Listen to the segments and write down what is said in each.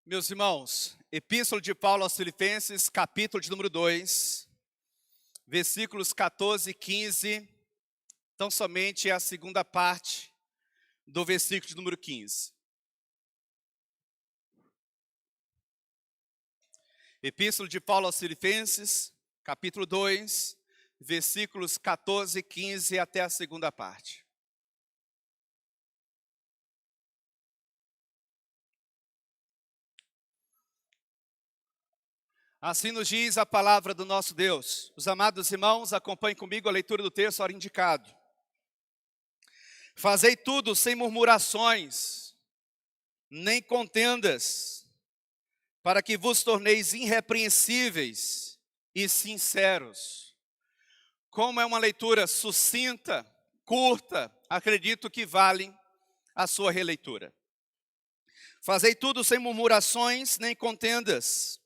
Meus irmãos, Epístola de Paulo aos Filipenses, capítulo de número 2, versículos 14 e 15, então somente a segunda parte do versículo de número 15. Epístola de Paulo aos Filipenses, capítulo 2, versículos 14 e 15 até a segunda parte. Assim nos diz a palavra do nosso Deus. Os amados irmãos, acompanhem comigo a leitura do texto ora indicado. Fazei tudo sem murmurações, nem contendas, para que vos torneis irrepreensíveis e sinceros. Como é uma leitura sucinta, curta, acredito que vale a sua releitura. Fazei tudo sem murmurações, nem contendas,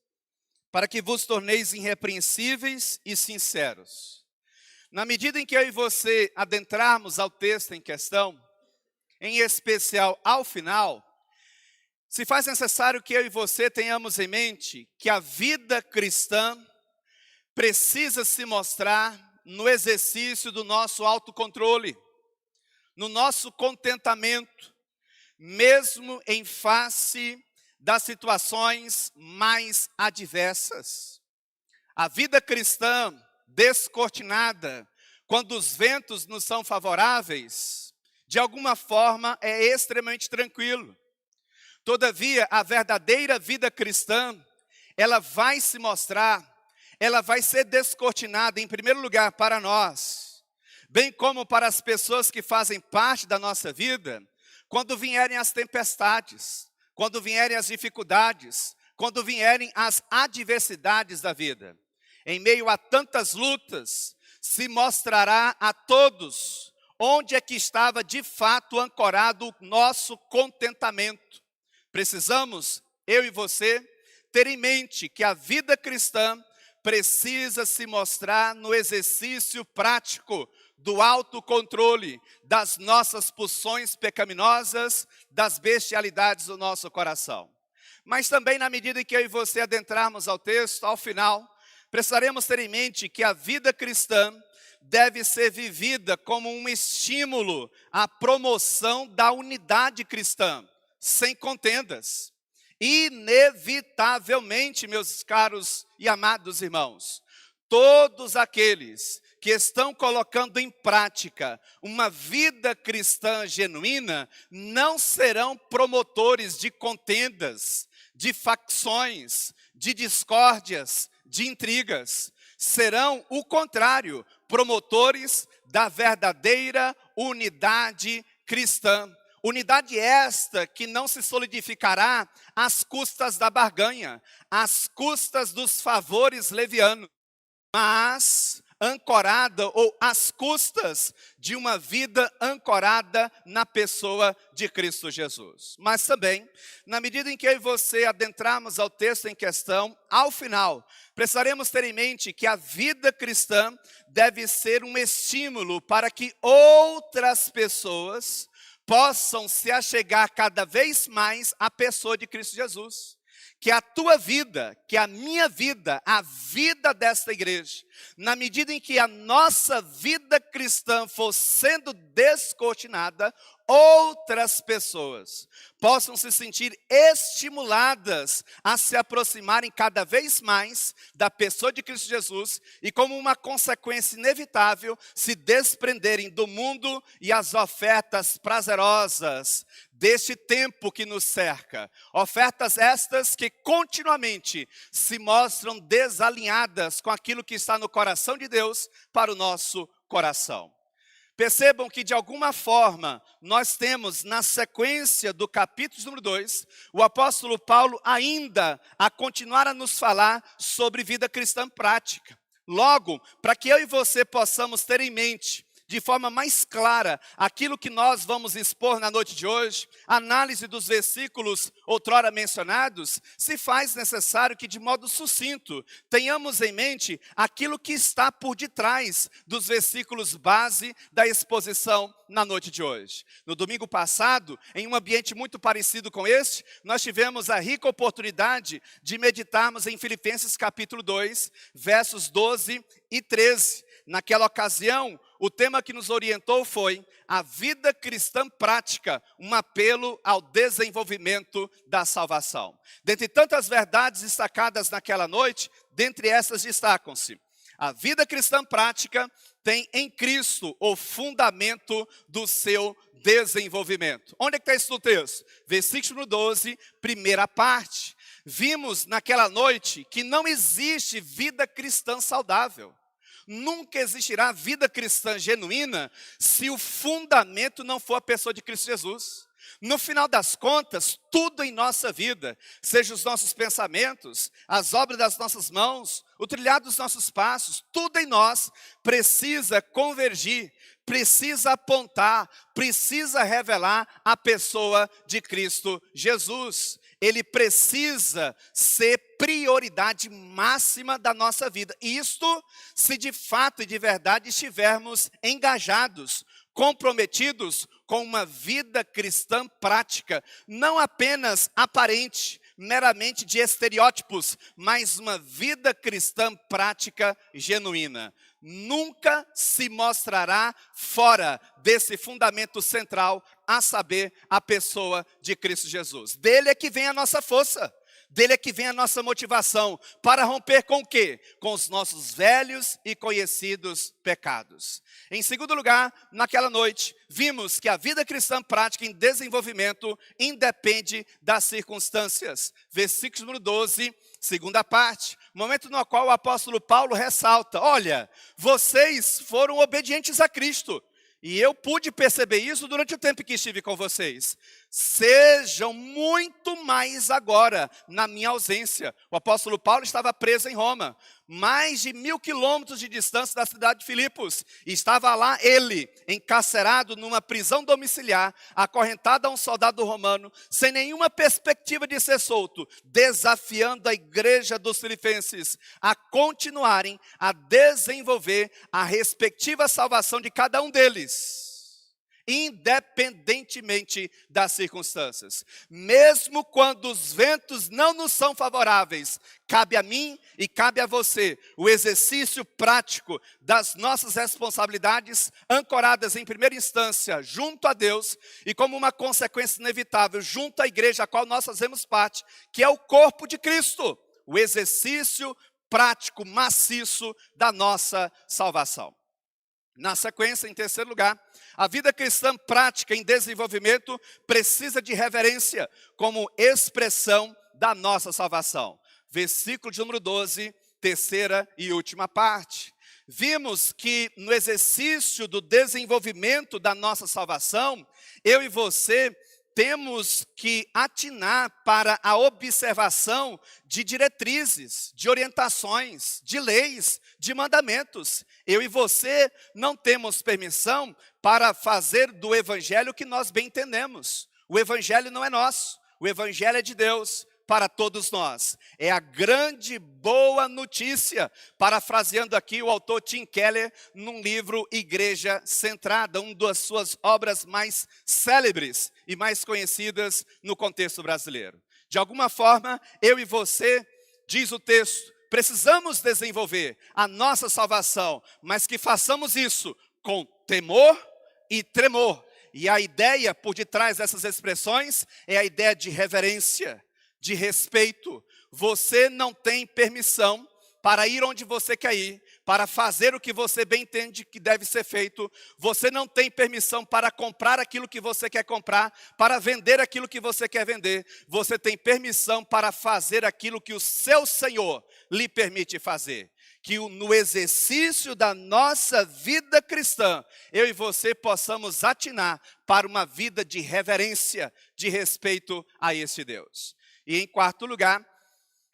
para que vos torneis irrepreensíveis e sinceros. Na medida em que eu e você adentrarmos ao texto em questão, em especial ao final, se faz necessário que eu e você tenhamos em mente que a vida cristã precisa se mostrar no exercício do nosso autocontrole, no nosso contentamento, mesmo em face das situações mais adversas. A vida cristã descortinada, quando os ventos nos são favoráveis, de alguma forma é extremamente tranquilo. Todavia, a verdadeira vida cristã, ela vai se mostrar, ela vai ser descortinada, em primeiro lugar, para nós, bem como para as pessoas que fazem parte da nossa vida, quando vierem as tempestades, quando vierem as dificuldades, quando vierem as adversidades da vida. Em meio a tantas lutas, se mostrará a todos onde é que estava de fato ancorado o nosso contentamento. Precisamos, eu e você, ter em mente que a vida cristã precisa se mostrar no exercício prático do autocontrole das nossas pulsões pecaminosas, das bestialidades do nosso coração. Mas também na medida em que eu e você adentrarmos ao texto, ao final, precisaremos ter em mente que a vida cristã deve ser vivida como um estímulo à promoção da unidade cristã, sem contendas. Inevitavelmente, meus caros e amados irmãos, todos aqueles que estão colocando em prática uma vida cristã genuína, não serão promotores de contendas, de facções, de discórdias, de intrigas. Serão, o contrário, promotores da verdadeira unidade cristã. Unidade esta que não se solidificará às custas da barganha, às custas dos favores levianos, mas ancorada ou às custas de uma vida ancorada na pessoa de Cristo Jesus. Mas também, na medida em que eu e você adentrarmos ao texto em questão, ao final, precisaremos ter em mente que a vida cristã deve ser um estímulo para que outras pessoas possam se achegar cada vez mais à pessoa de Cristo Jesus. Que a tua vida, que a minha vida, a vida desta igreja, na medida em que a nossa vida cristã for sendo descortinada, outras pessoas possam se sentir estimuladas a se aproximarem cada vez mais da pessoa de Cristo Jesus e, como uma consequência inevitável, se desprenderem do mundo e as ofertas prazerosas deste tempo que nos cerca. Ofertas estas que continuamente se mostram desalinhadas com aquilo que está no coração de Deus para o nosso coração. Percebam que de alguma forma nós temos na sequência do capítulo número 2, o apóstolo Paulo ainda a continuar a nos falar sobre vida cristã prática. Logo, para que eu e você possamos ter em mente de forma mais clara aquilo que nós vamos expor na noite de hoje, análise dos versículos outrora mencionados, se faz necessário que de modo sucinto tenhamos em mente aquilo que está por detrás dos versículos base da exposição na noite de hoje. No domingo passado, em um ambiente muito parecido com este, nós tivemos a rica oportunidade de meditarmos em Filipenses capítulo 2, versos 12 e 13. Naquela ocasião, o tema que nos orientou foi a vida cristã prática, um apelo ao desenvolvimento da salvação. Dentre tantas verdades destacadas naquela noite, dentre essas destacam-se: a vida cristã prática tem em Cristo o fundamento do seu desenvolvimento. Onde é que está isso no texto? Versículo 12, primeira parte. Vimos naquela noite que não existe vida cristã saudável. Nunca existirá vida cristã genuína se o fundamento não for a pessoa de Cristo Jesus. No final das contas, tudo em nossa vida, seja os nossos pensamentos, as obras das nossas mãos, o trilhar dos nossos passos, tudo em nós precisa convergir, precisa apontar, precisa revelar a pessoa de Cristo Jesus. Ele precisa ser prioridade máxima da nossa vida. Isto se de fato e de verdade estivermos engajados, comprometidos com uma vida cristã prática, não apenas aparente, meramente de estereótipos, mas uma vida cristã prática genuína. Nunca se mostrará fora desse fundamento central, a saber, a pessoa de Cristo Jesus. Dele é que vem a nossa força. Dele é que vem a nossa motivação para romper com o quê? Com os nossos velhos e conhecidos pecados. Em segundo lugar, naquela noite, vimos que a vida cristã prática em desenvolvimento independe das circunstâncias. Versículo número 12, segunda parte, momento no qual o apóstolo Paulo ressalta: olha, vocês foram obedientes a Cristo. E eu pude perceber isso durante o tempo que estive com vocês. Sejam muito mais agora, na minha ausência. O apóstolo Paulo estava preso em Roma, mais de 1.000 quilômetros de distância da cidade de Filipos. E estava lá ele, encarcerado numa prisão domiciliar, acorrentado a um soldado romano, sem nenhuma perspectiva de ser solto, desafiando a igreja dos filipenses a continuarem a desenvolver a respectiva salvação de cada um deles, independentemente das circunstâncias. Mesmo quando os ventos não nos são favoráveis, cabe a mim e cabe a você o exercício prático das nossas responsabilidades, ancoradas em primeira instância junto a Deus e como uma consequência inevitável junto à igreja a qual nós fazemos parte, que é o corpo de Cristo. O exercício prático, maciço da nossa salvação. Na sequência, em terceiro lugar, a vida cristã prática em desenvolvimento precisa de reverência como expressão da nossa salvação. Versículo de número 12, terceira e última parte. Vimos que no exercício do desenvolvimento da nossa salvação, eu e você temos que atinar para a observação de diretrizes, de orientações, de leis, de mandamentos. Eu e você não temos permissão para fazer do evangelho o que nós bem entendemos. O evangelho não é nosso, o evangelho é de Deus para todos nós. É a grande boa notícia, parafraseando aqui o autor Tim Keller, num livro Igreja Centrada, uma das suas obras mais célebres e mais conhecidas no contexto brasileiro. De alguma forma, eu e você, diz o texto, precisamos desenvolver a nossa salvação, mas que façamos isso com temor e tremor. E a ideia por detrás dessas expressões é a ideia de reverência, de respeito. Você não tem permissão para ir onde você quer ir, para fazer o que você bem entende que deve ser feito. Você não tem permissão para comprar aquilo que você quer comprar, para vender aquilo que você quer vender. Você tem permissão para fazer aquilo que o seu Senhor lhe permite fazer. Que no exercício da nossa vida cristã, eu e você possamos atinar para uma vida de reverência, de respeito a esse Deus. E em quarto lugar,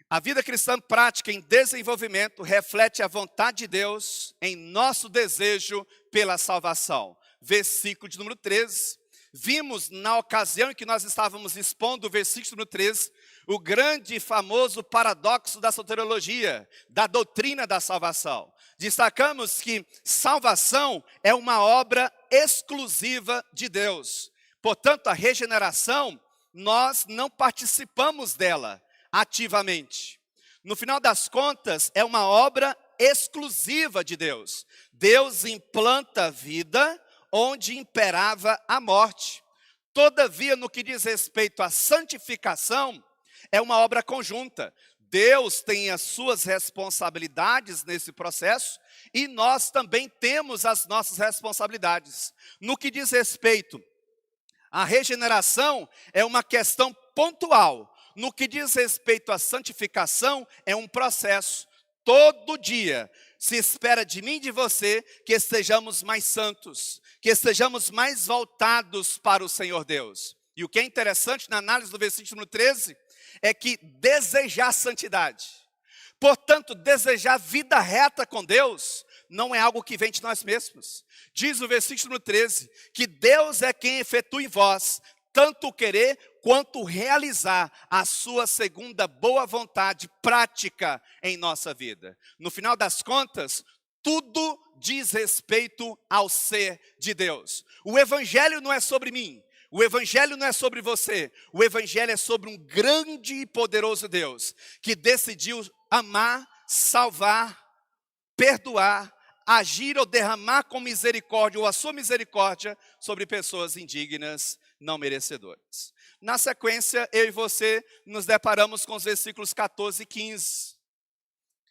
A vida cristã prática em desenvolvimento reflete a vontade de Deus em nosso desejo pela salvação. Versículo de número 13. Vimos na ocasião em que nós estávamos expondo o versículo número 13, o grande e famoso paradoxo da soteriologia, da doutrina da salvação. Destacamos que salvação é uma obra exclusiva de Deus. Portanto, a regeneração, nós não participamos dela ativamente. No final das contas, é uma obra exclusiva de Deus. Deus implanta a vida onde imperava a morte. Todavia, no que diz respeito à santificação, é uma obra conjunta. Deus tem as suas responsabilidades nesse processo e nós também temos as nossas responsabilidades. No que diz respeito à regeneração, é uma questão pontual. No que diz respeito à santificação, é um processo. Todo dia se espera de mim e de você que estejamos mais santos, que estejamos mais voltados para o Senhor Deus. E o que é interessante na análise do versículo número 13 é que desejar santidade, portanto, desejar vida reta com Deus, não é algo que vem de nós mesmos. Diz o versículo número 13, que Deus é quem efetua em vós, tanto o querer quanto realizar a sua segunda boa vontade prática em nossa vida. No final das contas, tudo diz respeito ao ser de Deus. O evangelho não é sobre mim. O evangelho não é sobre você, o evangelho é sobre um grande e poderoso Deus, que decidiu amar, salvar, perdoar, agir ou derramar com misericórdia, ou a sua misericórdia, sobre pessoas indignas, não merecedoras. Na sequência, eu e você nos deparamos com os versículos 14 e 15.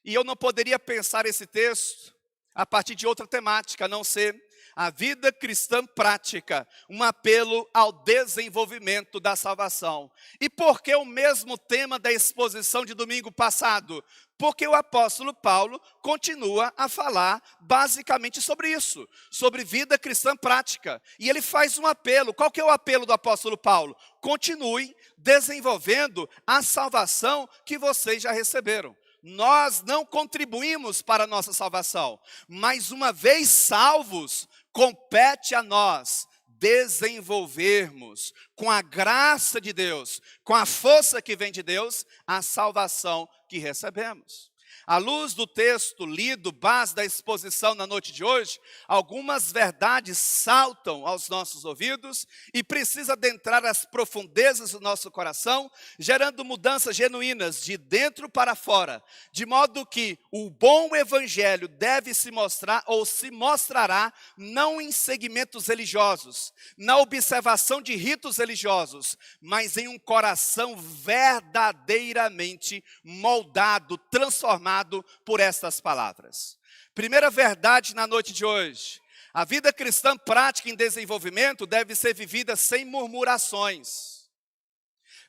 E eu não poderia pensar esse texto a partir de outra temática, a não ser a vida cristã prática, um apelo ao desenvolvimento da salvação. E por que o mesmo tema da exposição de domingo passado? Porque o apóstolo Paulo continua a falar basicamente sobre isso, sobre vida cristã prática. E ele faz um apelo. Qual que é o apelo do apóstolo Paulo? Continue desenvolvendo a salvação que vocês já receberam. Nós não contribuímos para a nossa salvação, mas uma vez salvos, compete a nós desenvolvermos, com a graça de Deus, com a força que vem de Deus, a salvação que recebemos. À luz do texto lido, base da exposição na noite de hoje, algumas verdades saltam aos nossos ouvidos e precisa adentrar as profundezas do nosso coração, gerando mudanças genuínas de dentro para fora, de modo que o bom evangelho deve se mostrar ou se mostrará não em segmentos religiosos, na observação de ritos religiosos, mas em um coração verdadeiramente moldado, transformado por estas palavras. Primeira verdade na noite de hoje: a vida cristã prática em desenvolvimento deve ser vivida sem murmurações.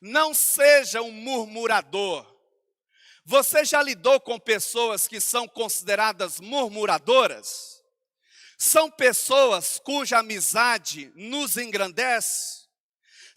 Não seja um murmurador. Você já lidou com pessoas que são consideradas murmuradoras? São pessoas cuja amizade nos engrandece?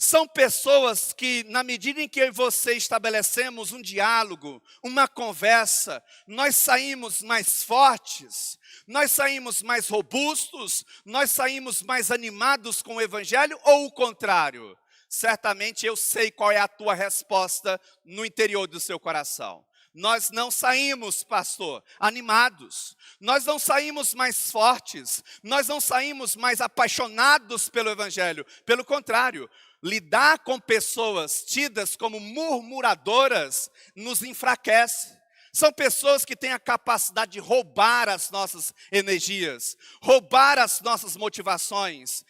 São pessoas que, na medida em que eu e você estabelecemos um diálogo, uma conversa, nós saímos mais fortes, nós saímos mais robustos, nós saímos mais animados com o evangelho, ou o contrário? Certamente eu sei qual é a tua resposta no interior do seu coração. Nós não saímos, pastor, animados. Nós não saímos mais fortes. Nós não saímos mais apaixonados pelo evangelho. Pelo contrário, lidar com pessoas tidas como murmuradoras nos enfraquece. São pessoas que têm a capacidade de roubar as nossas energias, roubar as nossas motivações.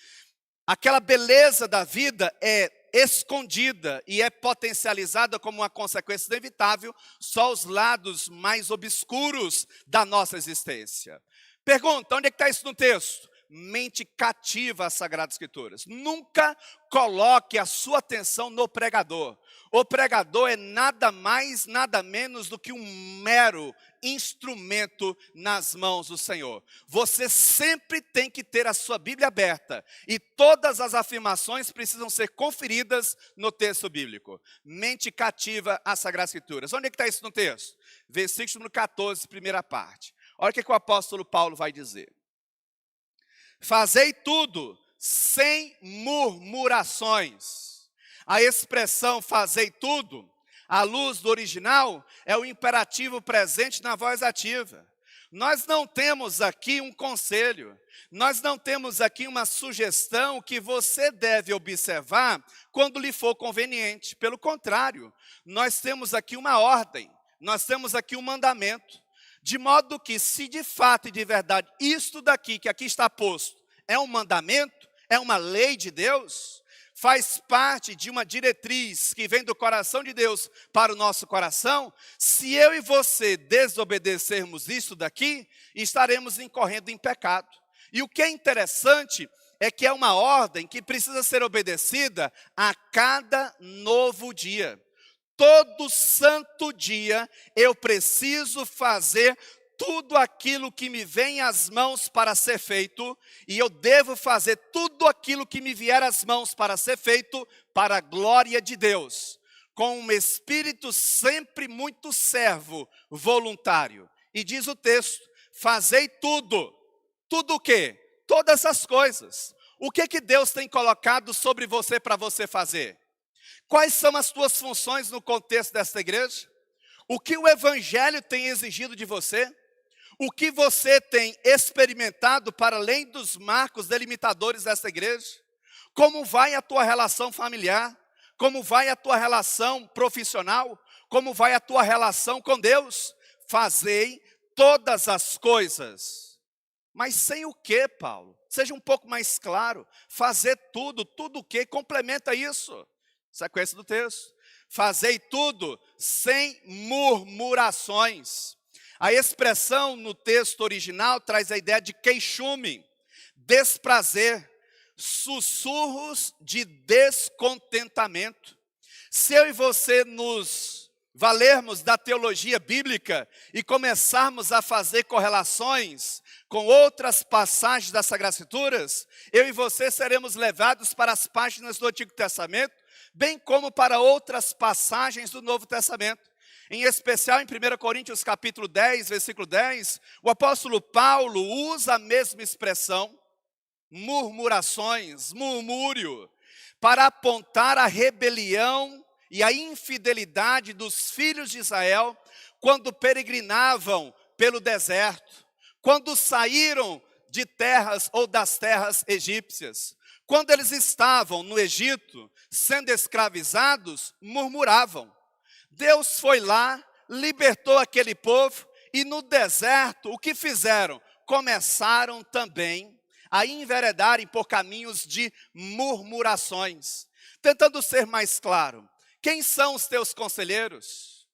Aquela beleza da vida é escondida e é potencializada como uma consequência inevitável só os lados mais obscuros da nossa existência. Pergunta, onde é que está isso no texto? mente cativa às Sagradas Escrituras. Nunca coloque a sua atenção no pregador. O pregador é nada mais, nada menos do que um mero instrumento nas mãos do Senhor. Você sempre tem que ter a sua Bíblia aberta e todas as afirmações precisam ser conferidas no texto bíblico. Mente cativa às Sagradas Escrituras. Onde é que está isso no texto? Versículo número 14, primeira parte. Olha o que o apóstolo Paulo vai dizer. Fazei tudo sem murmurações. A expressão fazei tudo, à luz do original, é o imperativo presente na voz ativa. Nós não temos aqui um conselho, nós não temos aqui uma sugestão que você deve observar quando lhe for conveniente. Pelo contrário, nós temos aqui uma ordem, nós temos aqui um mandamento. De modo que, se de fato e de verdade isto daqui, que aqui está posto, é um mandamento, é uma lei de Deus, faz parte de uma diretriz que vem do coração de Deus para o nosso coração, se eu e você desobedecermos isso daqui, estaremos incorrendo em pecado. E o que é interessante é que é uma ordem que precisa ser obedecida a cada novo dia. Todo santo dia eu preciso fazer tudo aquilo que me vem às mãos para ser feito, e eu devo fazer tudo aquilo que me vier às mãos para ser feito para a glória de Deus, com um espírito sempre muito servo, voluntário. E diz o texto, fazei tudo. Tudo o quê? Todas as coisas. O que Deus tem colocado sobre você para você fazer? Quais são as tuas funções no contexto desta igreja? O que o Evangelho tem exigido de você? O que você tem experimentado para além dos marcos delimitadores desta igreja? Como vai a tua relação familiar? Como vai a tua relação profissional? Como vai a tua relação com Deus? Fazei todas as coisas. Mas sem o que, Paulo? Seja um pouco mais claro. Fazer tudo, tudo o que? Complementa isso. Sequência do texto. Fazei tudo sem murmurações. A expressão no texto original traz a ideia de queixume, desprazer, sussurros de descontentamento. Se eu e você nos valermos da teologia bíblica e começarmos a fazer correlações com outras passagens das Sagradas Escrituras, eu e você seremos levados para as páginas do Antigo Testamento, bem como para outras passagens do Novo Testamento. Em especial em 1 Coríntios capítulo 10, versículo 10, o apóstolo Paulo usa a mesma expressão, murmurações, murmúrio, para apontar a rebelião e a infidelidade dos filhos de Israel quando peregrinavam pelo deserto, quando saíram de terras ou das terras egípcias. Quando eles estavam no Egito, sendo escravizados, murmuravam. Deus foi lá, libertou aquele povo e no deserto, o que fizeram? Começaram também a enveredarem por caminhos de murmurações. Tentando ser mais claro, quem são os teus conselheiros?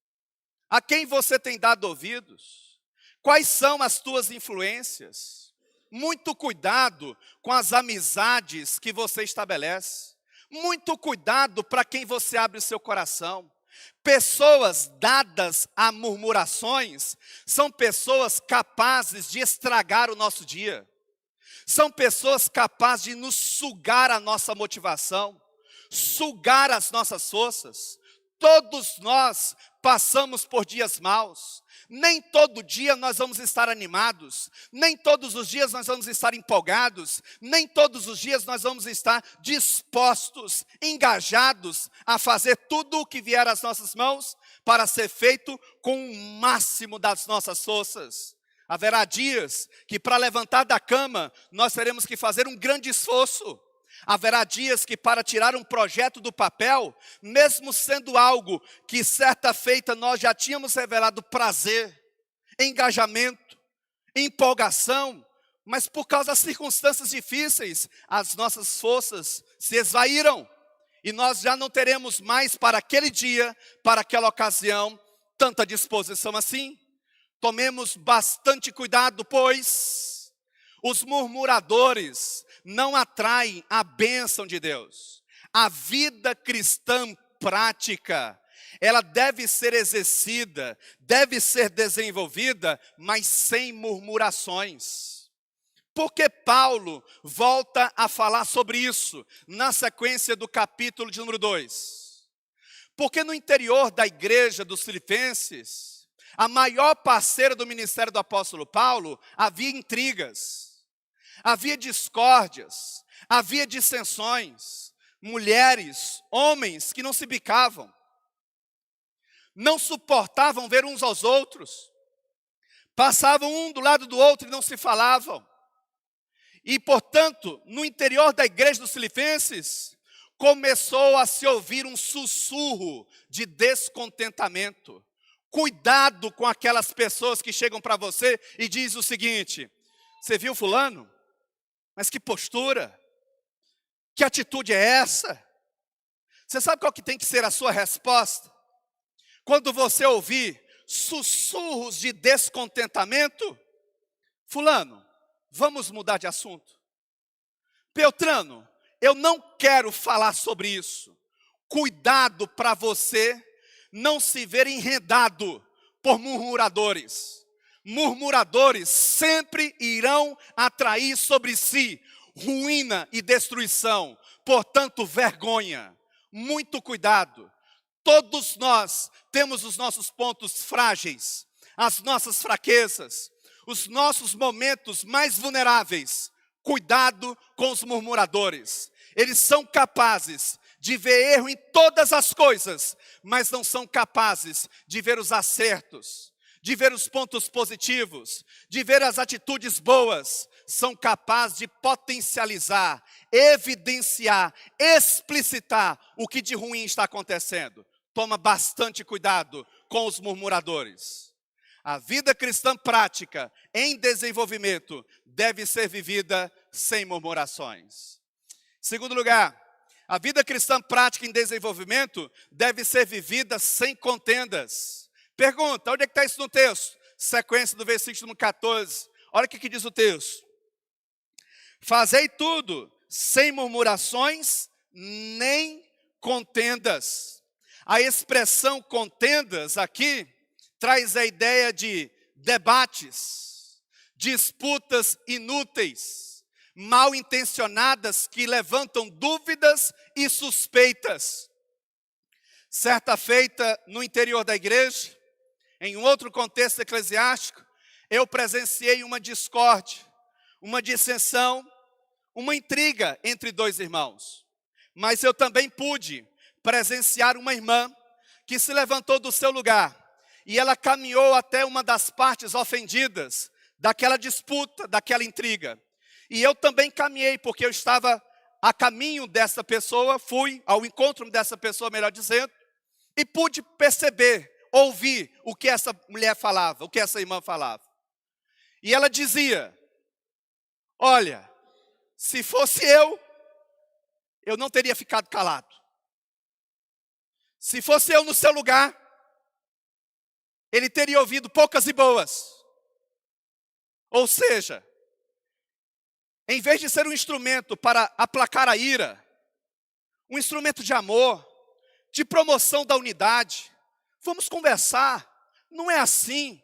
A quem você tem dado ouvidos? Quais são as tuas influências? Muito cuidado com as amizades que você estabelece. Muito cuidado para quem você abre o seu coração. Pessoas dadas a murmurações são pessoas capazes de estragar o nosso dia. São pessoas capazes de nos sugar a nossa motivação, sugar as nossas forças. Todos nós passamos por dias maus. Nem todo dia nós vamos estar animados, nem todos os dias nós vamos estar empolgados, nem todos os dias nós vamos estar dispostos, engajados a fazer tudo o que vier às nossas mãos para ser feito com o máximo das nossas forças. Haverá dias que para levantar da cama nós teremos que fazer um grande esforço. Haverá dias que para tirar um projeto do papel, mesmo sendo algo que certa feita nós já tínhamos revelado prazer, engajamento, empolgação, mas por causa das circunstâncias difíceis, as nossas forças se esvaíram. E nós já não teremos mais para aquele dia, para aquela ocasião, tanta disposição assim. Tomemos bastante cuidado, pois Os murmuradores não atraem a bênção de Deus. A vida cristã prática, ela deve ser exercida, deve ser desenvolvida, mas sem murmurações. Porque Paulo volta a falar sobre isso na sequência do capítulo de número 2. Porque no interior da igreja dos Filipenses, a maior parceira do ministério do apóstolo Paulo, havia intrigas, havia discórdias, havia dissensões, mulheres, homens que não se bicavam, não suportavam ver uns aos outros, passavam um do lado do outro e não se falavam. E, portanto, no interior da igreja dos Filipenses, começou a se ouvir um sussurro de descontentamento. Cuidado com aquelas pessoas que chegam para você e diz o seguinte: você viu fulano? Mas que postura? Que atitude é essa? Você sabe qual que tem que ser a sua resposta? Quando você ouvir sussurros de descontentamento, fulano, vamos mudar de assunto. Beltrano, eu não quero falar sobre isso. Cuidado para você não se ver enredado por murmuradores. Murmuradores sempre irão atrair sobre si ruína e destruição. Portanto, vergonha. Muito cuidado. Todos nós temos os nossos pontos frágeis, as nossas fraquezas, os nossos momentos mais vulneráveis. Cuidado com os murmuradores. Eles são capazes de ver erro em todas as coisas, mas não são capazes de ver os acertos, de ver os pontos positivos, de ver as atitudes boas. São capazes de potencializar, evidenciar, explicitar o que de ruim está acontecendo. Toma bastante cuidado com os murmuradores. A vida cristã prática, em desenvolvimento, deve ser vivida sem murmurações. Segundo lugar, a vida cristã prática em desenvolvimento deve ser vivida sem contendas. Pergunta, onde é que está isso no texto? Sequência do versículo 14. Olha o que diz o texto. Fazei tudo sem murmurações nem contendas. A expressão contendas aqui traz a ideia de debates, disputas inúteis, mal intencionadas que levantam dúvidas e suspeitas. Certa feita no interior da igreja, em um outro contexto eclesiástico, eu presenciei uma discórdia, uma dissensão, uma intriga entre dois irmãos. Mas eu também pude presenciar uma irmã que se levantou do seu lugar e ela caminhou até uma das partes ofendidas daquela disputa, daquela intriga. E eu também caminhei, porque eu estava a caminho dessa pessoa, fui ao encontro dessa pessoa, melhor dizendo, e pude perceber, ouvir o que essa mulher falava, o que essa irmã falava. E ela dizia, olha, se fosse eu não teria ficado calado. Se fosse eu no seu lugar, ele teria ouvido poucas e boas. Ou seja, em vez de ser um instrumento para aplacar a ira, um instrumento de amor, de promoção da unidade, vamos conversar, não é assim.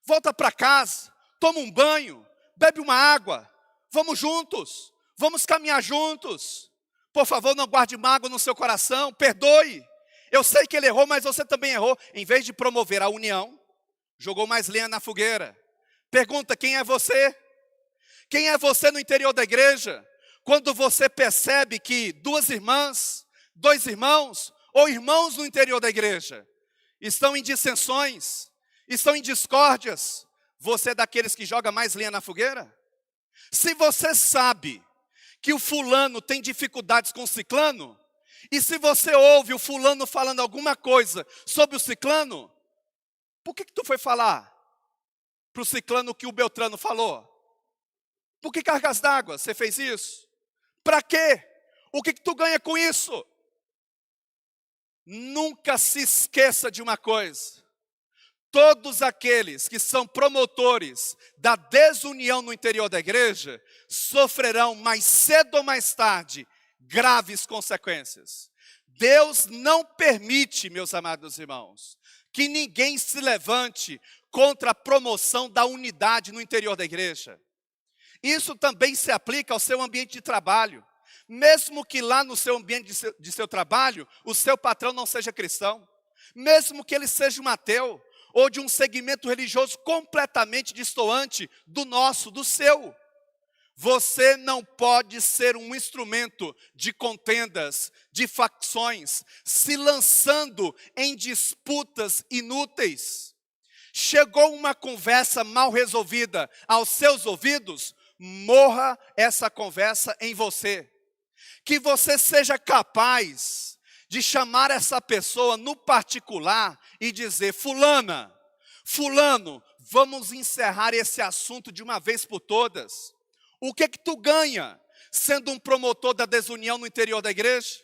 Volta para casa, toma um banho, bebe uma água, vamos juntos, vamos caminhar juntos. Por favor, não guarde mágoa no seu coração, perdoe. Eu sei que ele errou, mas você também errou. Em vez de promover a união, jogou mais lenha na fogueira. Pergunta, quem é você? Quem é você no interior da igreja? Quando você percebe que duas irmãs, dois irmãos, ou irmãos no interior da igreja, estão em dissensões, estão em discórdias, você é daqueles que joga mais lenha na fogueira? Se você sabe que o fulano tem dificuldades com o ciclano, e se você ouve o fulano falando alguma coisa sobre o ciclano, por que tu foi falar para o ciclano o que o Beltrano falou? Por que cargas d'água você fez isso? Para quê? O que tu ganha com isso? Nunca se esqueça de uma coisa. Todos aqueles que são promotores da desunião no interior da igreja sofrerão mais cedo ou mais tarde graves consequências. Deus não permite, meus amados irmãos, que ninguém se levante contra a promoção da unidade no interior da igreja. Isso também se aplica ao seu ambiente de trabalho. Mesmo que lá no seu ambiente de seu trabalho, o seu patrão não seja cristão. Mesmo que ele seja um ateu, ou de um segmento religioso completamente destoante do nosso, do seu. Você não pode ser um instrumento de contendas, de facções, se lançando em disputas inúteis. Chegou uma conversa mal resolvida aos seus ouvidos, morra essa conversa em você. Que você seja capaz de chamar essa pessoa no particular e dizer: fulana, fulano, vamos encerrar esse assunto de uma vez por todas. O que tu ganha sendo um promotor da desunião no interior da igreja?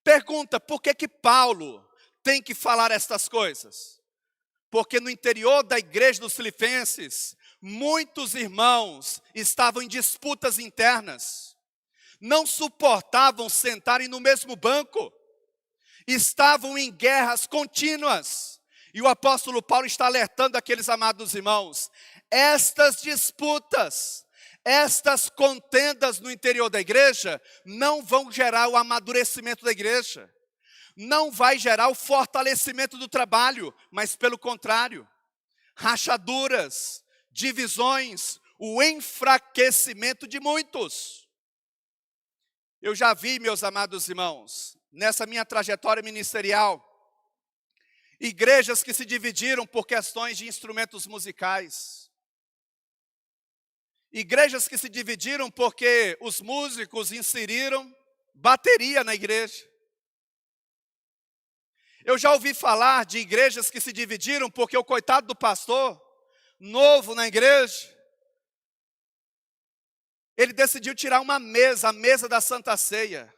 Pergunta, por que Paulo tem que falar estas coisas? Porque no interior da igreja dos Filipenses, muitos irmãos estavam em disputas internas, não suportavam sentarem no mesmo banco, estavam em guerras contínuas. E o apóstolo Paulo está alertando aqueles amados irmãos: estas disputas, estas contendas no interior da igreja não vão gerar o amadurecimento da igreja, não vai gerar o fortalecimento do trabalho, mas pelo contrário, rachaduras, divisões, o enfraquecimento de muitos. Eu já vi, meus amados irmãos, nessa minha trajetória ministerial, igrejas que se dividiram por questões de instrumentos musicais. Igrejas que se dividiram porque os músicos inseriram bateria na igreja. Eu já ouvi falar de igrejas que se dividiram porque o coitado do pastor, novo na igreja, ele decidiu tirar uma mesa, a mesa da Santa Ceia,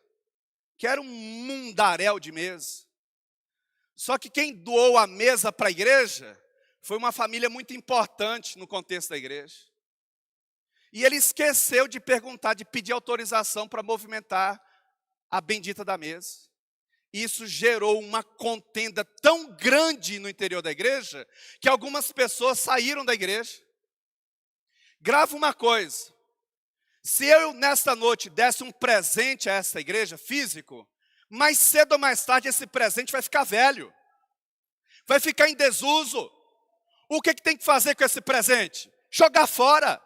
que era um mundaréu de mesa. Só que quem doou a mesa para a igreja foi uma família muito importante no contexto da igreja. E ele esqueceu de perguntar, de pedir autorização para movimentar a bendita da mesa. Isso gerou uma contenda tão grande no interior da igreja, que algumas pessoas saíram da igreja. Grava uma coisa: se eu nesta noite desse um presente a essa igreja, físico, mais cedo ou mais tarde esse presente vai ficar velho, vai ficar em desuso. O que tem que fazer com esse presente? Jogar fora,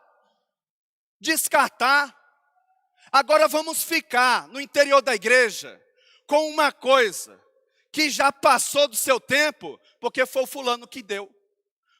descartar. Agora vamos ficar no interior da igreja com uma coisa que já passou do seu tempo, porque foi o fulano que deu,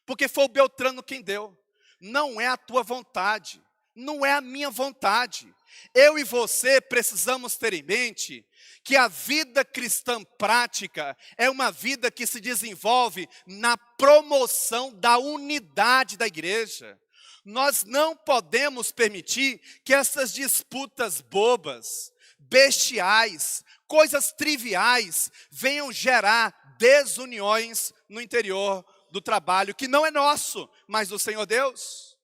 porque foi o Beltrano quem deu. Não é a tua vontade, não é a minha vontade. Eu e você precisamos ter em mente que a vida cristã prática é uma vida que se desenvolve na promoção da unidade da igreja. Nós não podemos permitir que essas disputas bobas, bestiais, coisas triviais venham gerar desuniões no interior do trabalho, que não é nosso, mas do Senhor Deus.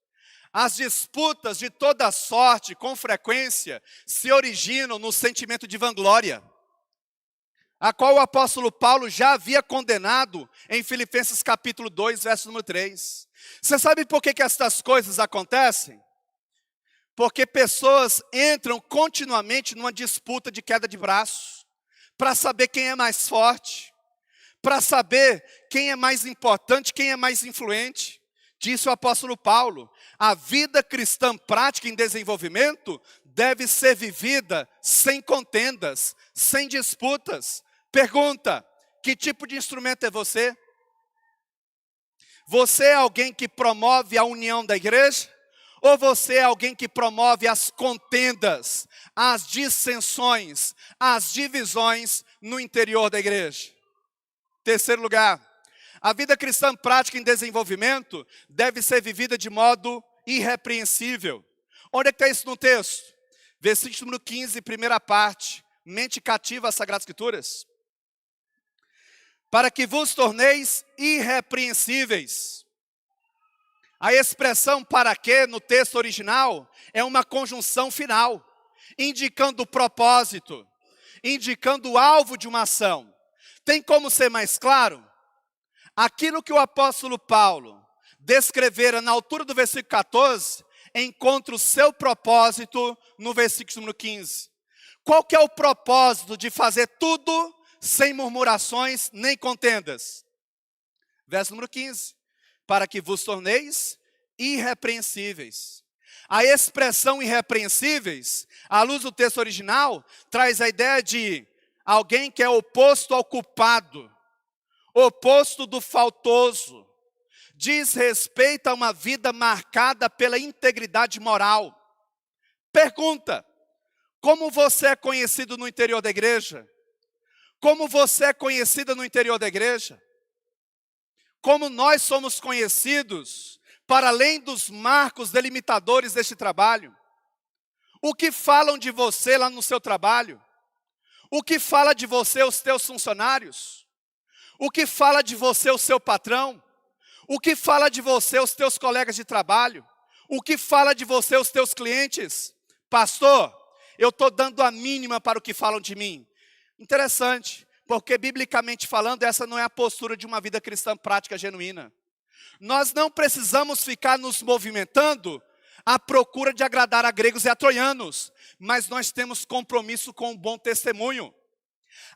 As disputas de toda sorte, com frequência, se originam no sentimento de vanglória, a qual o apóstolo Paulo já havia condenado em Filipenses capítulo 2, verso número 3. Você sabe por que estas coisas acontecem? Porque pessoas entram continuamente numa disputa de queda de braço, para saber quem é mais forte, para saber quem é mais importante, quem é mais influente. Disse o apóstolo Paulo: a vida cristã prática em desenvolvimento deve ser vivida sem contendas, sem disputas. Pergunta: que tipo de instrumento é você? Você é alguém que promove a união da igreja? Ou você é alguém que promove as contendas, as dissensões, as divisões no interior da igreja? Terceiro lugar, a vida cristã prática em desenvolvimento deve ser vivida de modo irrepreensível. Onde é que está isso no texto? Versículo número 15, primeira parte. Mente cativa às Sagradas Escrituras. para que vos torneis irrepreensíveis. A expressão para que no texto original é uma conjunção final, indicando o propósito, indicando o alvo de uma ação. Tem como ser mais claro? Aquilo que o apóstolo Paulo descrevera na altura do versículo 14, encontra o seu propósito no versículo número 15. Qual que é o propósito de fazer tudo sem murmurações nem contendas? Verso número 15. Para que vos torneis irrepreensíveis. A expressão irrepreensíveis, à luz do texto original, traz a ideia de alguém que é oposto ao culpado, oposto do faltoso, diz respeito a uma vida marcada pela integridade moral. Pergunta: como você é conhecido no interior da igreja? Como você é conhecida no interior da igreja? Como nós somos conhecidos para além dos marcos delimitadores deste trabalho? O que falam de você lá no seu trabalho? O que fala de você os teus funcionários? O que fala de você o seu patrão? O que fala de você os teus colegas de trabalho? O que fala de você os teus clientes? Pastor, eu estou dando a mínima para o que falam de mim. Interessante, porque biblicamente falando, essa não é a postura de uma vida cristã prática genuína. Nós não precisamos ficar nos movimentando à procura de agradar a gregos e a troianos, mas nós temos compromisso com um bom testemunho.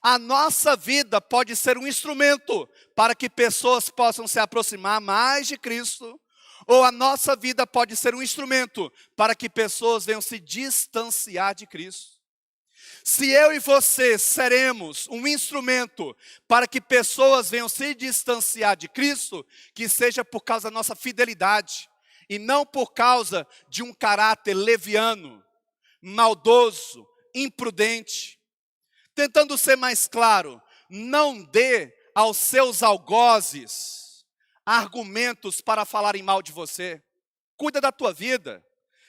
A nossa vida pode ser um instrumento para que pessoas possam se aproximar mais de Cristo, ou a nossa vida pode ser um instrumento para que pessoas venham se distanciar de Cristo. Se eu e você seremos um instrumento para que pessoas venham se distanciar de Cristo, que seja por causa da nossa fidelidade, e não por causa de um caráter leviano, maldoso, imprudente. Tentando ser mais claro, não dê aos seus algozes argumentos para falarem mal de você. Cuida da tua vida.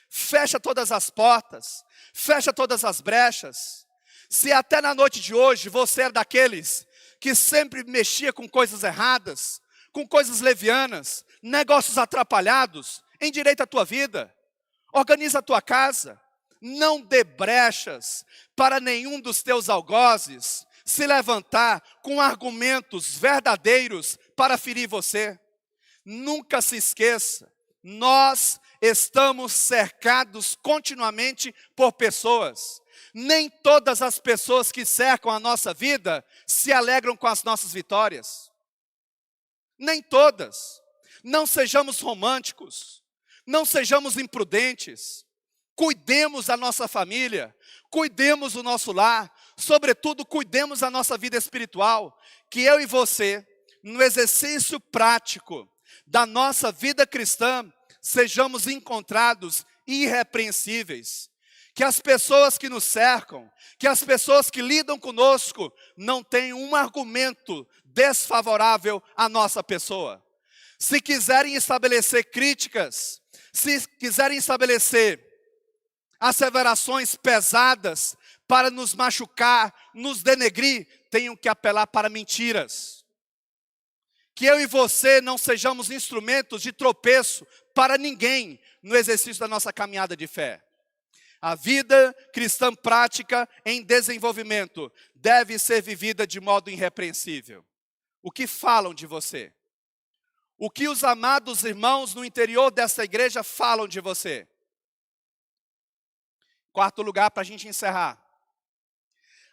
Fecha todas as portas. Fecha todas as brechas. Se até na noite de hoje você é daqueles que sempre mexia com coisas erradas, com coisas levianas, negócios atrapalhados, endireita a tua vida. Organiza a tua casa. Não dê brechas para nenhum dos teus algozes se levantar com argumentos verdadeiros para ferir você. Nunca se esqueça, nós estamos cercados continuamente por pessoas. Nem todas as pessoas que cercam a nossa vida se alegram com as nossas vitórias. Nem todas. Não sejamos românticos, não sejamos imprudentes. Cuidemos da nossa família, cuidemos do nosso lar, sobretudo cuidemos da nossa vida espiritual, que eu e você, no exercício prático da nossa vida cristã, sejamos encontrados irrepreensíveis. Que as pessoas que nos cercam, que as pessoas que lidam conosco, não tenham um argumento desfavorável à nossa pessoa. Se quiserem estabelecer críticas, se quiserem estabelecer asseverações pesadas para nos machucar, nos denegrir, tenham que apelar para mentiras. Que eu e você não sejamos instrumentos de tropeço para ninguém no exercício da nossa caminhada de fé. A vida cristã prática em desenvolvimento deve ser vivida de modo irrepreensível. O que falam de você? O que os amados irmãos no interior dessa igreja falam de você? Quarto lugar, para a gente encerrar.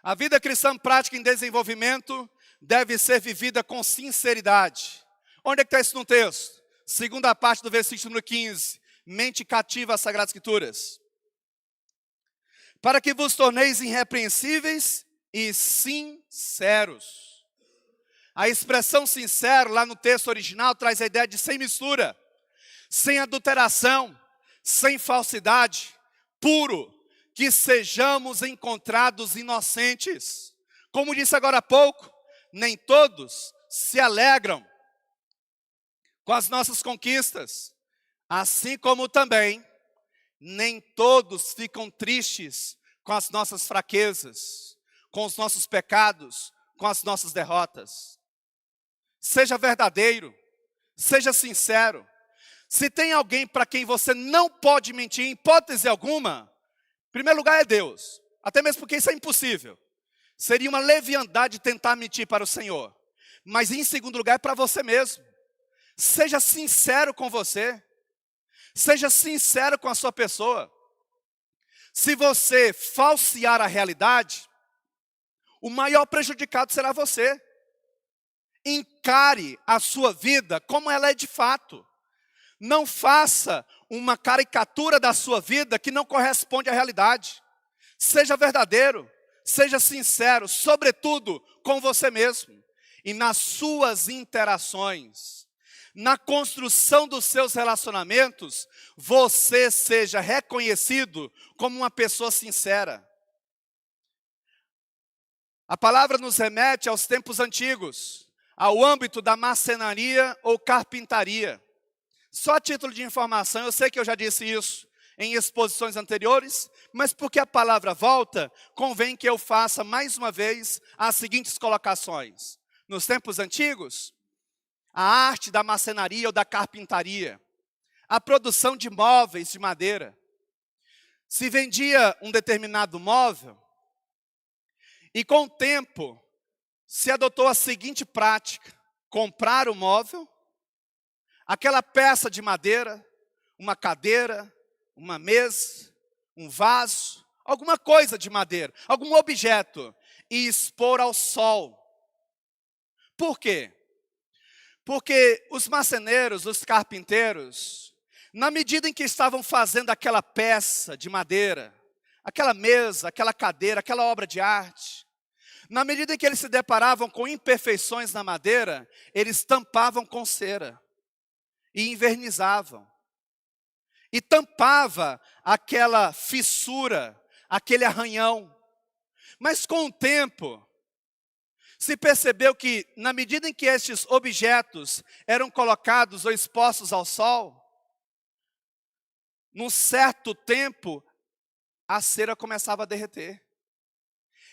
A vida cristã prática em desenvolvimento deve ser vivida com sinceridade. Onde é que está isso no texto? Segunda parte do versículo número 15. Mente cativa às Sagradas Escrituras. Para que vos torneis irrepreensíveis e sinceros. A expressão sincero lá no texto original traz a ideia de sem mistura, sem adulteração, sem falsidade, puro. Que sejamos encontrados inocentes. Como disse agora há pouco, nem todos se alegram com as nossas conquistas, assim como também nem todos ficam tristes com as nossas fraquezas, com os nossos pecados, com as nossas derrotas. seja verdadeiro, seja sincero. Se tem alguém para quem você não pode mentir, em hipótese alguma, em primeiro lugar é Deus. Até mesmo porque isso é impossível. Seria uma leviandade tentar mentir para o Senhor. Mas em segundo lugar é para você mesmo. Seja sincero com você. Seja sincero com a sua pessoa. Se você falsear a realidade, o maior prejudicado será você. Encare a sua vida como ela é de fato. Não faça uma caricatura da sua vida que não corresponde à realidade. Seja verdadeiro, seja sincero, sobretudo com você mesmo. E nas suas interações, na construção dos seus relacionamentos, você seja reconhecido como uma pessoa sincera. A palavra nos remete aos tempos antigos, ao âmbito da marcenaria ou carpintaria. Só a título de informação, eu sei que eu já disse isso em exposições anteriores, mas porque a palavra volta, convém que eu faça mais uma vez as seguintes colocações. Nos tempos antigos, a arte da marcenaria ou da carpintaria, a produção de móveis de madeira. Se vendia um determinado móvel, e com o tempo se adotou a seguinte prática: comprar o móvel, aquela peça de madeira, uma cadeira, uma mesa, um vaso, alguma coisa de madeira, algum objeto, e expor ao sol. Por quê? Porque os marceneiros, os carpinteiros, na medida em que estavam fazendo aquela peça de madeira, aquela mesa, aquela cadeira, aquela obra de arte, na medida em que eles se deparavam com imperfeições na madeira, eles tampavam com cera e envernizavam. E tampava aquela fissura, aquele arranhão. Mas com o tempo, se percebeu que, na medida em que estes objetos eram colocados ou expostos ao sol, num certo tempo, a cera começava a derreter.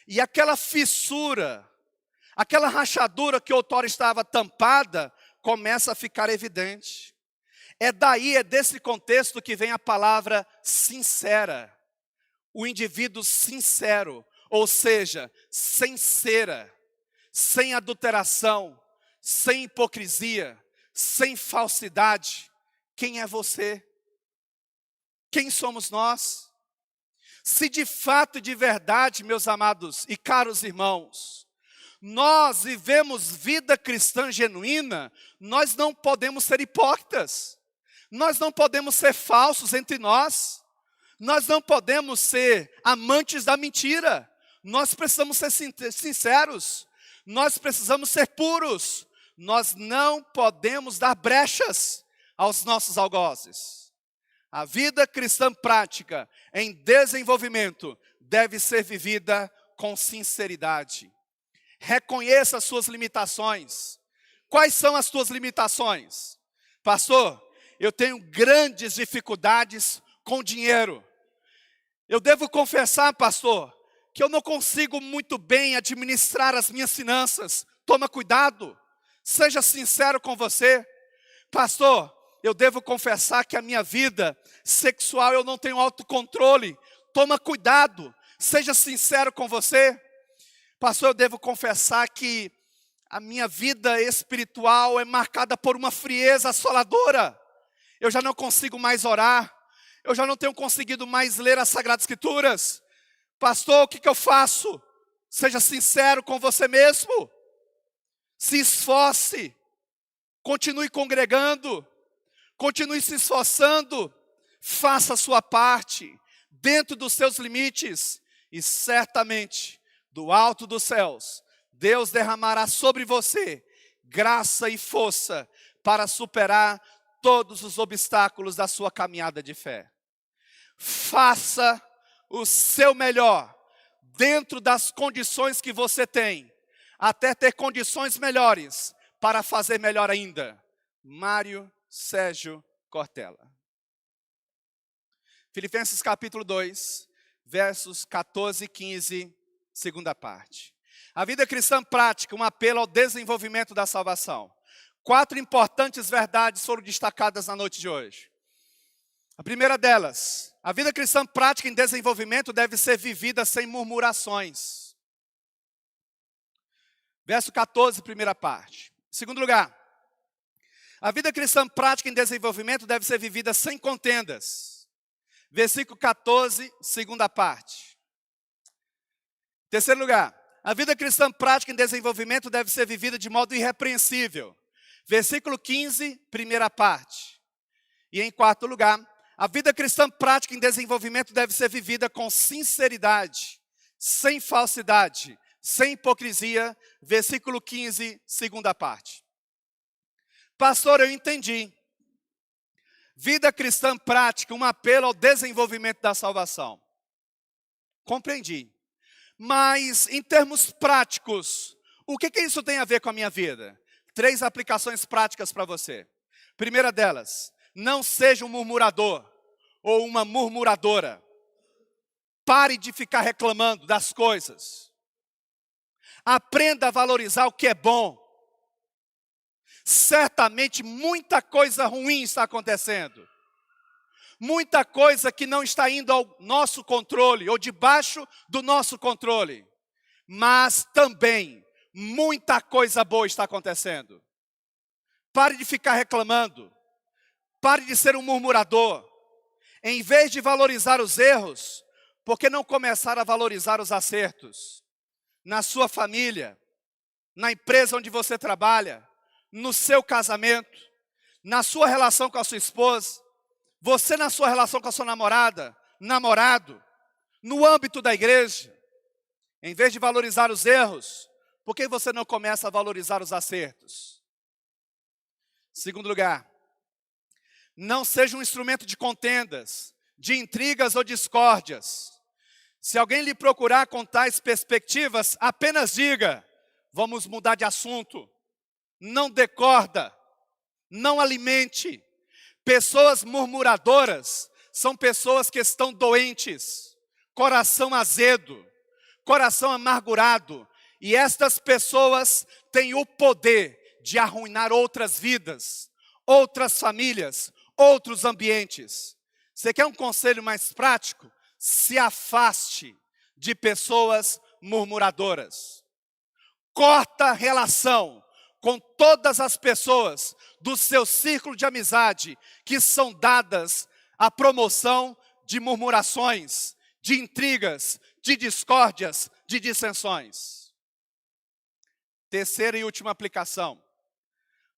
E aquela fissura, aquela rachadura que outrora estava tampada, começa a ficar evidente. É desse contexto que vem a palavra sincera. O indivíduo sincero, ou seja, sem cera, sem adulteração, sem hipocrisia, sem falsidade. Quem é você? Quem somos nós? Se de fato e de verdade, meus amados e caros irmãos, nós vivemos vida cristã genuína, nós não podemos ser hipócritas. Nós não podemos ser falsos entre nós. Nós não podemos ser amantes da mentira. Nós precisamos ser sinceros. Nós precisamos ser puros. Nós não podemos dar brechas aos nossos algozes. A vida cristã prática, em desenvolvimento, deve ser vivida com sinceridade. Reconheça as suas limitações. Quais são as tuas limitações? Pastor, eu tenho grandes dificuldades com dinheiro. Eu devo confessar, pastor, que eu não consigo muito bem administrar as minhas finanças. Toma cuidado, seja sincero com você. Pastor, eu devo confessar que a minha vida sexual eu não tenho autocontrole. Toma cuidado, seja sincero com você. Pastor, eu devo confessar que a minha vida espiritual é marcada por uma frieza assoladora. Eu já não consigo mais orar. Eu já não tenho conseguido mais ler as Sagradas Escrituras. Pastor, o que eu faço? Seja sincero com você mesmo. Se esforce. Continue congregando. Continue se esforçando. Faça a sua parte. Dentro dos seus limites. E certamente, do alto dos céus, Deus derramará sobre você graça e força para superar todos os obstáculos da sua caminhada de fé. Faça o seu melhor dentro das condições que você tem, até ter condições melhores para fazer melhor ainda. Mário Sérgio Cortella. Filipenses capítulo 2, versos 14 e 15, segunda parte. A vida cristã prática, um apelo ao desenvolvimento da salvação. 4 importantes verdades foram destacadas na noite de hoje. A primeira delas, a vida cristã prática em desenvolvimento deve ser vivida sem murmurações. Verso 14, primeira parte. Segundo lugar, a vida cristã prática em desenvolvimento deve ser vivida sem contendas. Versículo 14, segunda parte. Terceiro lugar, a vida cristã prática em desenvolvimento deve ser vivida de modo irrepreensível. Versículo 15, primeira parte. E em quarto lugar, a vida cristã prática em desenvolvimento deve ser vivida com sinceridade, sem falsidade, sem hipocrisia. Versículo 15, segunda parte. Pastor, eu entendi. Vida cristã prática, um apelo ao desenvolvimento da salvação. Compreendi. Mas, em termos práticos, o que isso tem a ver com a minha vida? 3 aplicações práticas para você. Primeira delas, não seja um murmurador ou uma murmuradora. Pare de ficar reclamando das coisas. Aprenda a valorizar o que é bom. Certamente muita coisa ruim está acontecendo. Muita coisa que não está indo ao nosso controle ou debaixo do nosso controle. Mas também muita coisa boa está acontecendo. Pare de ficar reclamando. Pare de ser um murmurador. Em vez de valorizar os erros, por que não começar a valorizar os acertos? Na sua família, na empresa onde você trabalha, no seu casamento, na sua relação com a sua esposa, você na sua relação com a sua namorada, namorado, no âmbito da igreja. Em vez de valorizar os erros, por que você não começa a valorizar os acertos? Segundo lugar, não seja um instrumento de contendas, de intrigas ou discórdias. Se alguém lhe procurar com tais perspectivas, apenas diga, vamos mudar de assunto. Não dê corda, não alimente. Pessoas murmuradoras são pessoas que estão doentes, coração azedo, coração amargurado. E estas pessoas têm o poder de arruinar outras vidas, outras famílias, outros ambientes. Você quer um conselho mais prático? Se afaste de pessoas murmuradoras. Corta relação com todas as pessoas do seu círculo de amizade que são dadas à promoção de murmurações, de intrigas, de discórdias, de dissensões. Terceira e última aplicação.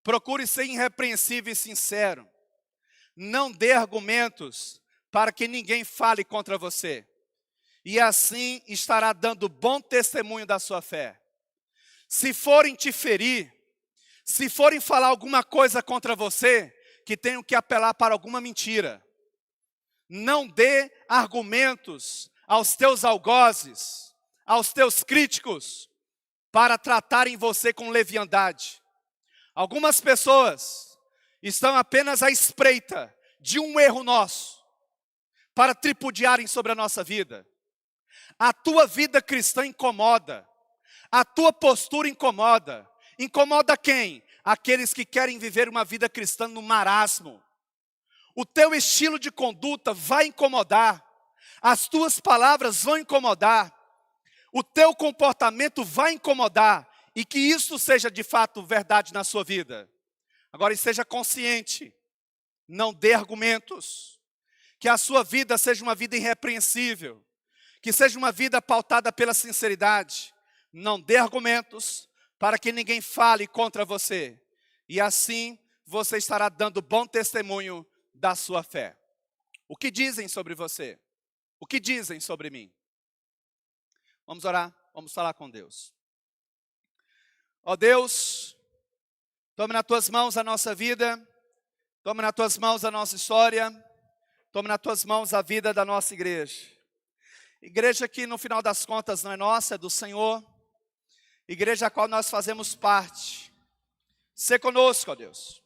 Procure ser irrepreensível e sincero. Não dê argumentos para que ninguém fale contra você. E assim estará dando bom testemunho da sua fé. Se forem te ferir, se forem falar alguma coisa contra você, que tenham que apelar para alguma mentira. Não dê argumentos aos teus algozes, aos teus críticos, para tratarem você com leviandade. Algumas pessoas estão apenas à espreita de um erro nosso, para tripudiarem sobre a nossa vida. A tua vida cristã incomoda, a tua postura incomoda. Incomoda quem? Aqueles que querem viver uma vida cristã no marasmo. O teu estilo de conduta vai incomodar. As tuas palavras vão incomodar. O teu comportamento vai incomodar. E que isso seja de fato verdade na sua vida. Agora esteja consciente. Não dê argumentos. Que a sua vida seja uma vida irrepreensível. Que seja uma vida pautada pela sinceridade. Não dê argumentos para que ninguém fale contra você. E assim você estará dando bom testemunho da sua fé. O que dizem sobre você? O que dizem sobre mim? Vamos orar, vamos falar com Deus. Ó Deus, tome nas tuas mãos a nossa vida, tome nas tuas mãos a nossa história, tome nas tuas mãos a vida da nossa igreja. Igreja que no final das contas não é nossa, é do Senhor. Igreja a qual nós fazemos parte. Sê conosco, ó Deus.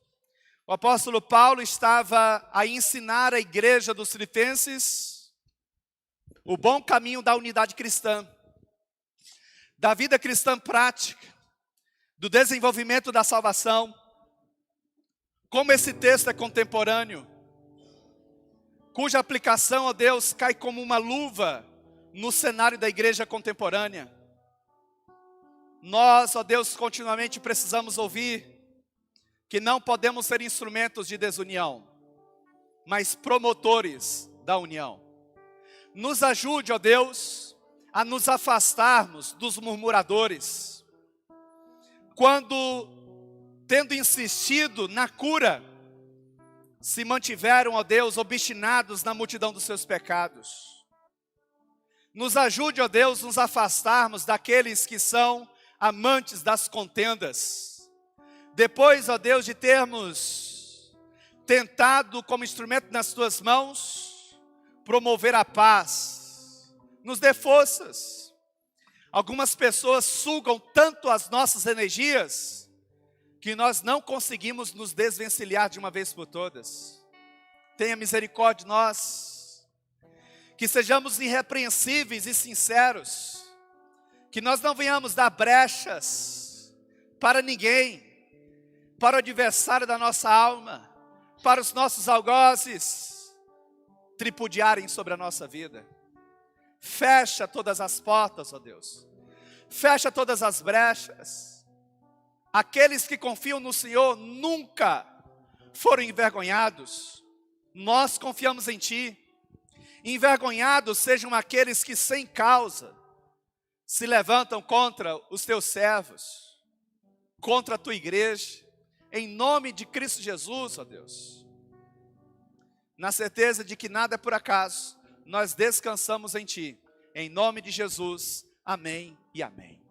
O apóstolo Paulo estava a ensinar a igreja dos Filipenses o bom caminho da unidade cristã, da vida cristã prática, do desenvolvimento da salvação. Como esse texto é contemporâneo, cuja aplicação, ó Deus, cai como uma luva no cenário da igreja contemporânea. Nós, ó Deus, continuamente precisamos ouvir que não podemos ser instrumentos de desunião, mas promotores da união. Nos ajude, ó Deus, a nos afastarmos dos murmuradores. Quando, tendo insistido na cura, se mantiveram, ó Deus, obstinados na multidão dos seus pecados. Nos ajude, ó Deus, nos afastarmos daqueles que são amantes das contendas. Depois, ó Deus, de termos tentado como instrumento nas tuas mãos, promover a paz, nos dê forças. Algumas pessoas sugam tanto as nossas energias, que nós não conseguimos nos desvencilhar de uma vez por todas. Tenha misericórdia de nós, que sejamos irrepreensíveis e sinceros, que nós não venhamos dar brechas para ninguém, para o adversário da nossa alma, para os nossos algozes tripudiarem sobre a nossa vida. Fecha todas as portas, ó Deus, fecha todas as brechas. Aqueles que confiam no Senhor nunca foram envergonhados. Nós confiamos em Ti. Envergonhados sejam aqueles que sem causa se levantam contra os Teus servos, contra a Tua igreja, em nome de Cristo Jesus, ó Deus. Na certeza de que nada é por acaso, nós descansamos em Ti. Em nome de Jesus, amém e amém.